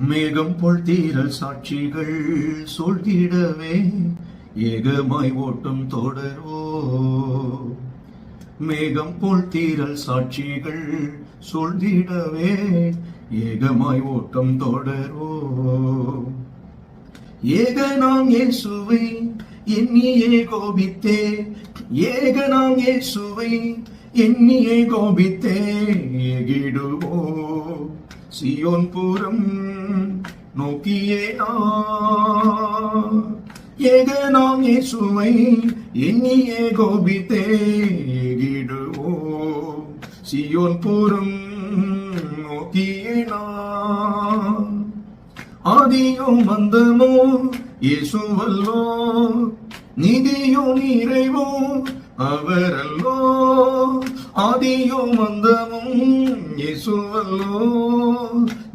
மேகம் போல் தீரல் சாட்சிகள் சொல்திடவே ஏகமாய் ஓட்டம் தொடரோ. மேகம் போல் தீரல் சாட்சிகள் சொல்திடவே ஏகமாய் ஓட்டம் தொடரோ. ஏகனாம் இயேசுவை எண்ணியே கோபித்தே, ஏகனாம் இயேசுவை எண்ணியே கோபித்தே ஏகிடுவோ. சியோன் புறம் நோக்கியே ஏகனாம் இயேசுவை எண்ணியே கோபித்தே ஏகிடுவோ. சியோன் புறம் நோக்கியே ஆதியோ மந்தமோ இயேசுவல்லோ, நிதியோ நிறைவோ அவரல்லோ. ஆதியோ மந்தமும் இயேசுவல்லோ,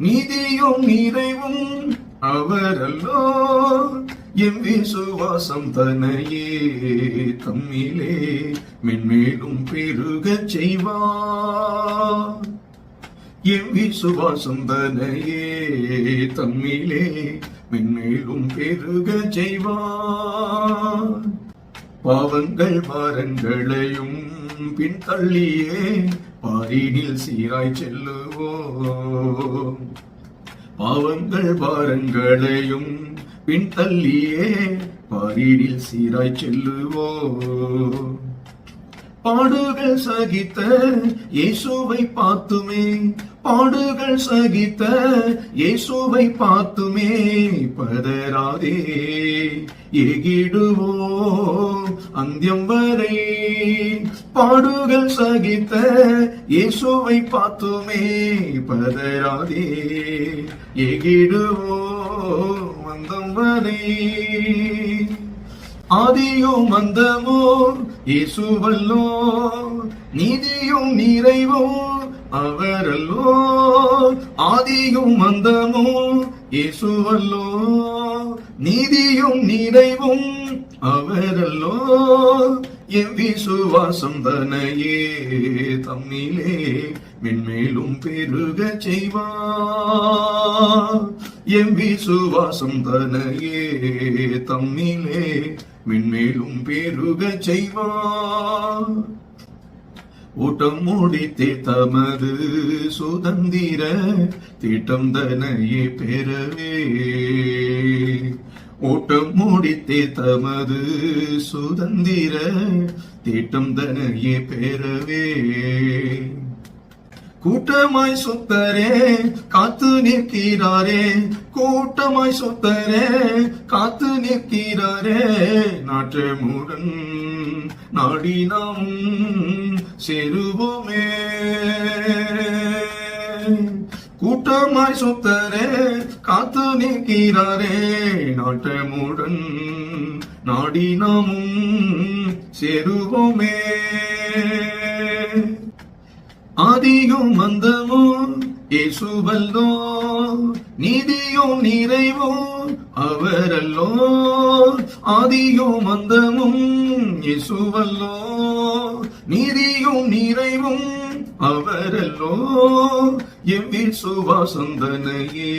நீதியும் நிறைவும் அவரல்லோ. எம் விசுவாசம் தன்னையே தம்மிலே மென்மேலும் பெருகச் செய்வார். எம் விசுவாசம் தன்னையே தம்மிலே மென்மேலும் பெருகச் செய்வார். பாவங்கள் பாரங்களையும் பின்தள்ளியே பாரினில் சீராய் செல்லுவோம். பாவங்கள் பாரங்களையும் பின்தள்ளியே பாரினில் சீராய் செல்லுவோம். பாடுகள் சகித்த இயேசுவை பார்த்துமே, பாடுகள் சகித்த இயேசுவை பார்த்துமே பதராதே ஏகிடுவோ அந்தியம் வரை. பாடுகள் சகித்த இயேசுவை பார்த்துமே பதராதே ஏகிடுவோ அந்தம் வரை. ஆதியோ மந்தமோ இயேசுவல்லோ, நீதியும் நிறைவோ அவரல்லோ. ஆதியும் மந்தமோ இயேசுவல்லோ, நீதியும் நிறைவும் அவரல்லோ. எம் விசுவாசம் தன்னையே தம்மிலே மென்மேலும் பெருகச் செய்வார். எம் விசுவாசம் தன்னையே தம்மிலே மென்மேலும் பெருகச் செய்வார். ஓட்டம் முடித்தே தமது சுதந்திர திட்டம் தன்னையே பெறவே. ஓட்டம் முடித்தே தமது சுதந்திர திட்டம் தன்னையே பெறவே. கூட்டமாய் சுத்தரே காத்து நிற்கிறாரே, கூட்டமாய் சுத்தரே காத்து நிற்கிறாரே. நாற்றமுடன் நாடி நாம் சேருவோமே. கூட்டமாய் சுத்தரே காத்து நிற்கிறாரே, நாட்டமுடன் நாடி நாமும் சேருவோமே. ஆதியும் மந்தமோ இயேசுவல்லோ, நீதியும் நிறைவோ அவரல்லோ. ஆதியும் மந்தமும் இயேசுவல்லோ, நீதியும் நிறைவும் அவரல்லோ. எம் விசுவாசம் தன்னையே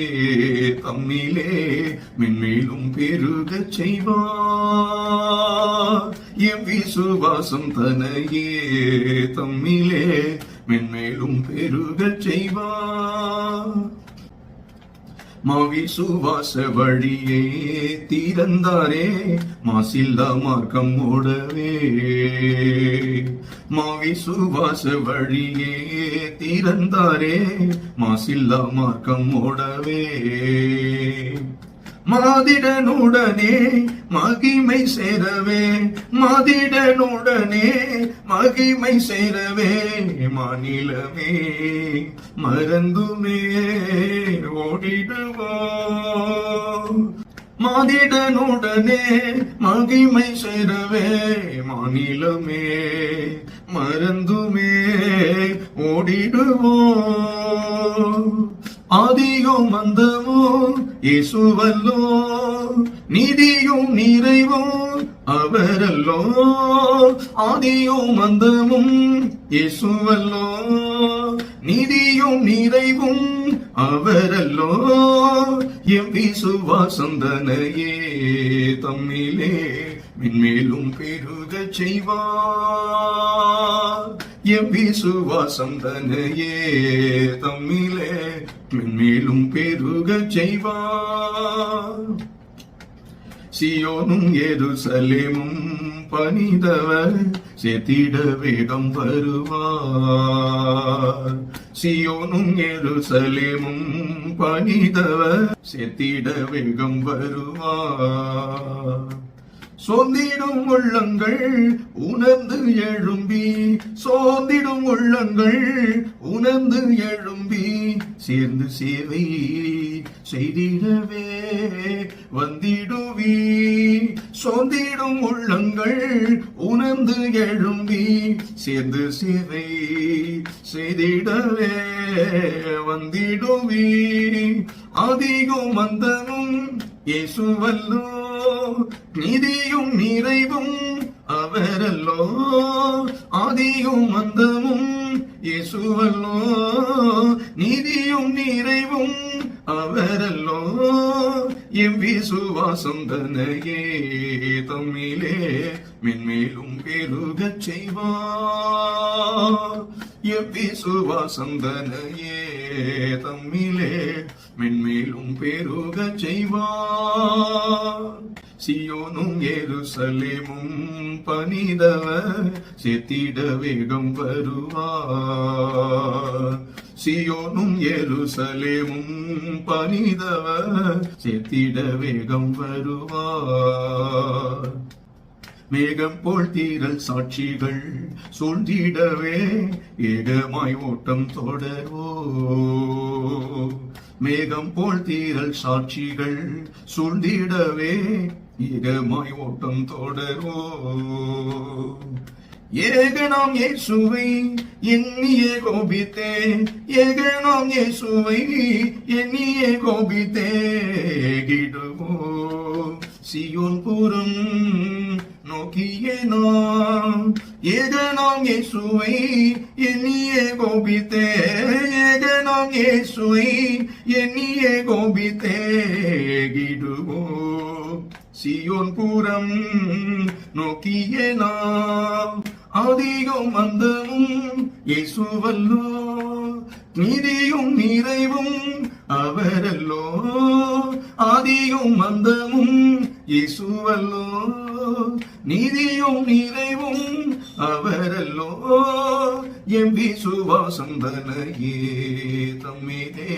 தம்மிலே மென்மேலும் பெருகச் செய்வார். எம் விசுவாசம் தன்னையே தம்மிலே மென்மேலும் பெருகச் செய்வார். மாவிசுவாச வழியே திறந்தாரே மாசில்லா மார்க்கம் ஓடவே. மாவிசுவாச வழியே திறந்தாரே மாசில்லா மார்க்கம் ஓடவே. மாதிடனுடனே மகிமை சேரவே, மாதிடனுடனே மகிமை சேரவே. மாநிலமே மறந்துமே ஓடிடுவோ. மாதிடனுடனே மகிமை சேரவே, மாநிலமே மறந்துமே ஓடிடுவோ. ஆதியோ மந்தமோ இயேசுவல்லோ, நீதியும் நிறைவும் அவரல்லோ. ஆதியும் அந்தமும் இயேசுவல்லோ, நீதியும் நிறைவும் அவரல்லோ எம் விசுவாசந்தனையே தம்மிலே மென்மேலும் பெருகச் செய்வார் எம் விசுவாசந்தனையே தம்மிலே மென்மேலும் பெருகச் செய்வார் சியோனும் எருசலேமும் பணிந்தவர் சேர்த்திட வேகம் வருவார் சியோனும் எருசலேமும் பணிந்தவர் சேர்த்திட வேகம் வருவார் சோர்ந்திடும் உள்ளங்கள் உணர்ந்து எழும்பி சோர்ந்திடும் உள்ளங்கள் உணர்ந்து எழும்பி சேர்ந்து சேவை செய்திடவே வந்திடுவி சோர்ந்திடும் உள்ளங்கள் உணர்ந்து எழும்பி சேர்ந்து சேவை செய்திடவே வந்திடுவி அதிகம் வந்தனும் இயேசுவல்லோ நீதியும் நிறைவும் அவரல்லோ ஆதியும் அந்தமும் இயேசுவல்லோ நீதியும் நிறைவும் அவரல்லோ எம் விசுவாசம் தனையே தம்மிலே மென்மேலும் பெருகச் செய்வார் எம் விசுவாசம் தனையே தம்மிலே மென்மேலும் பெருகச் செய்வார் சியோனும் எருசலேமும் பணிந்தவர் சேர்த்திட வேகம் வருவார் சியோனும் எருசலேமும் பணிந்தவர் சேர்த்திட வேகம் வருவார் மேகம் போல் தீரல் சாட்சிகள் சூழ்ந்திடவே ஏகமாய் ஓட்டம் தொடர்வோ மேகம் போல் தீரல் சாட்சிகள் சூழ்ந்திடவே ஏகமாய் ஓட்டம் தொடர்வோ ஏகனாம் இயேசுவை எண்ணியே கோபித்தே ஏகனாம் இயேசுவை எண்ணியே கோபித்தே கிடுவோ சியோன் புறம் நோக்கியே நாம் ஏகனாம் இயேசுவை எண்ணியே கோபித்தே ஏகனாம் இயேசுவை எண்ணியே கோபித்தே கிடுவோ சியோன் புறம் நோக்கியே நாம் ஆதியும் அந்தமும் இயேசுவல்லோ நீதியும் நிறைவும் அவரல்லோ ஆதியும் அந்தமும் இயேசுவல்லோ நீதியும் நிறைவும் அவரல்லோ எம் விசுவாசம் தனையே தம்மிலே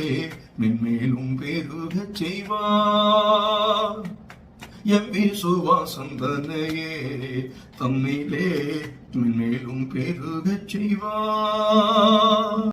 மென்மேலும் பெருகச் செய்வார் எம் விசுவாசம் தனையே தம்மிலே மென்மேலும் பெருகச் செய்வார்.